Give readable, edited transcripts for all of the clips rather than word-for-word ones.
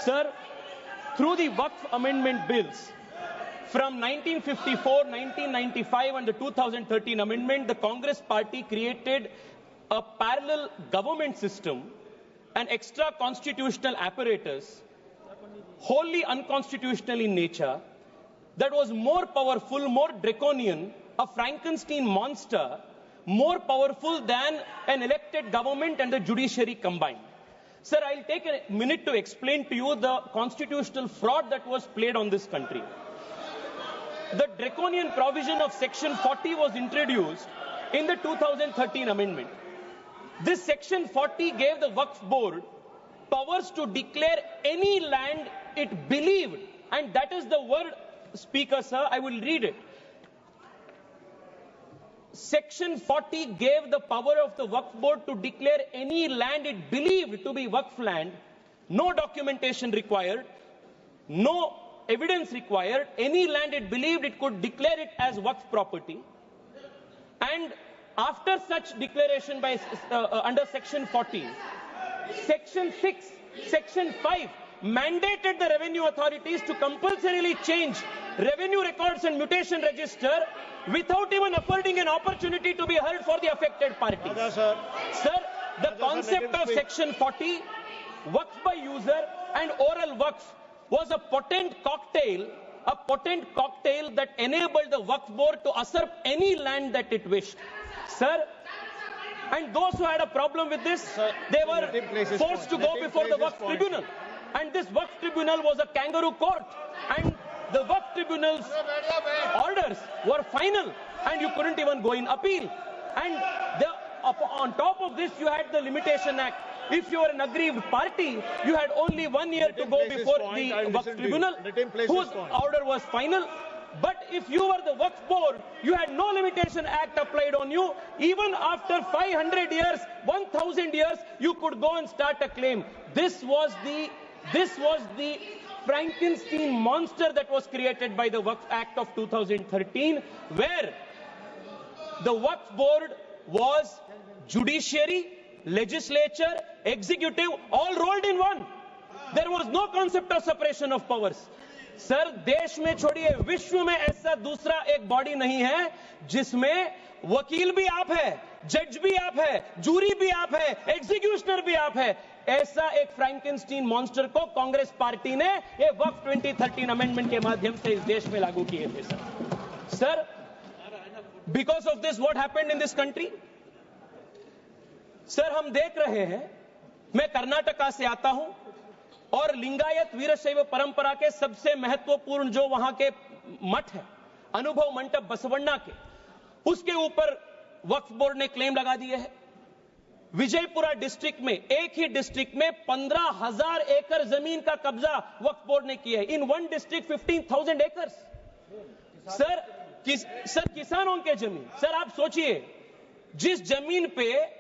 Sir, through the Waqf amendment bills from 1954, 1995 and the 2013 amendment, the Congress party created a parallel government system, an extra constitutional apparatus, wholly unconstitutional in nature, that was more powerful, more draconian, a Frankenstein monster, more powerful than an elected government and the judiciary combined. Sir, I'll take a minute to explain to you the constitutional fraud that was played on this country. The draconian provision of Section 40 was introduced in the 2013 amendment. This Section 40 gave the Waqf Board powers to declare any land it believed, and that is the word, Speaker, sir, I will read it. Section 40 gave the power of the Waqf Board to declare any land it believed to be Waqf land, no documentation required, no evidence required, any land it believed it could declare it as Waqf property. And after such declaration by under Section 40, Section 6, Section 5 mandated the revenue authorities to compulsorily change revenue records and mutation register without even affording an opportunity to be heard for the affected parties. Sir, the concept of Section 40, Waqf by user and oral Waqf, was a potent cocktail that enabled the Waqf Board to usurp any land that it wished. Sir, and those who had a problem with this, they were forced to go before the Waqf Tribunal. And this Waqf Tribunal was a kangaroo court. And the Waqf Tribunal's orders were final, and you couldn't even go in appeal. And on top of this, you had the Limitation Act. If you were an aggrieved party, you had only 1 year to go before the Waqf Tribunal, whose order was final. But if you were the Waqf Board, you had no Limitation Act applied on you. Even after 500 years, 1,000 years, you could go and start a claim. This was the Frankenstein monster that was created by the Waqf Act of 2013, where the Waqf Board was judiciary, legislature, executive, all rolled in one. There was no concept of separation of powers. Sir, देश में छोड़िए, विश्व में ऐसा दूसरा एक body नहीं है जिसमें वकील भी आप है, जज भी आप है, जूरी भी आप है, एग्जीक्यूशनर भी आप है. ऐसा एक फ्रैंकेनस्टीन मॉन्स्टर को कांग्रेस पार्टी ने ये वक्फ 2013 अमेंडमेंट के माध्यम से इस देश में लागू किए थे. Sir, because of this what happened in this country? Sir, हम देख रहे हैं, मैं कर्नाटका से आता हूं और लिंगायत वीरशैव परंपरा के सबसे महत्वपूर्ण जो वहां के मठ है, अनुभव मंडप बसवण्णा के, उसके ऊपर वक्फ बोर्ड ने क्लेम लगा दिए है. विजयपुरा डिस्ट्रिक्ट में, एक ही डिस्ट्रिक्ट में 15,000 एकड़ जमीन का कब्जा वक्फ बोर्ड ने किया है. इन वन डिस्ट्रिक्ट 15,000 एकड़. सर, किसानों के जमीन. सर, आप सोचिए, जिस जमीन पे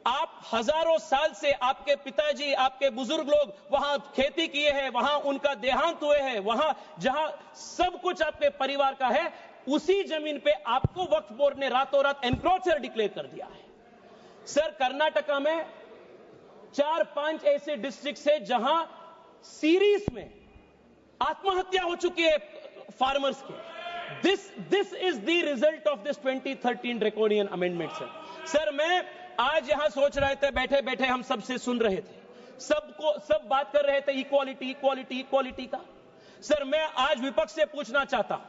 आप हजारों साल से आपके पिताजी, आपके बुजुर्ग लोग वहां खेती किए हैं, वहां उनका देहांत हुए हैं, वहां जहां सब कुछ आपके परिवार का है, उसी जमीन पे आपको वक्फ बोर्ड ने रातों रात एनक्रोचर डिक्लेयर कर दिया है. सर, कर्नाटका में 4-5 ऐसे डिस्ट्रिक्ट है जहां सीरीज में आत्महत्या हो चुकी है फार्मर्स के. This is the result of this 2013 draconian amendment. Sir, मैं आज यहां सोच रहे थे, बैठे बैठे हम सबसे सुन रहे थे, सब बात कर रहे थे इक्वालिटी इक्वालिटी इक्वालिटी का. सर, मैं आज विपक्ष से पूछना चाहता हूं,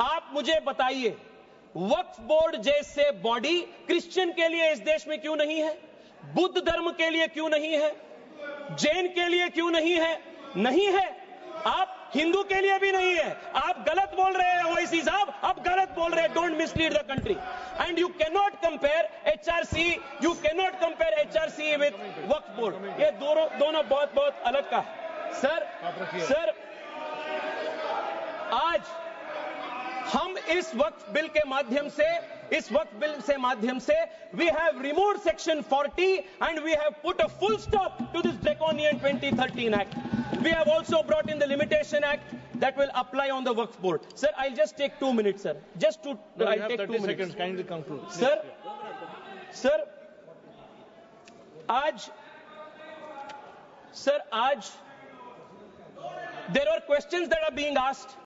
आप मुझे बताइए, वक्फ बोर्ड जैसे बॉडी क्रिश्चियन के लिए इस देश में क्यों नहीं है? बुद्ध धर्म के लिए क्यों नहीं है? जैन के लिए क्यों नहीं है? नहीं है. आप हिंदू के लिए भी नहीं है. आप गलत बोल रहे हैं ओवैसी साहब, आप गलत बोल रहे हैं. Don't mislead the country. And you cannot compare HRC with Waqf board. ये दोनों बहुत बहुत अलग का है. सर, आज हम इस वक्फ बिल के माध्यम से we have removed Section 40 and we have put a full stop to this draconian 2013 Act. We have also brought in the Limitation Act that will apply on the Waqf Board. Sir, I'll just take 2 minutes, sir. I'll take 2 minutes. Seconds. Kindly conclude. Sir, आज there are questions that are being asked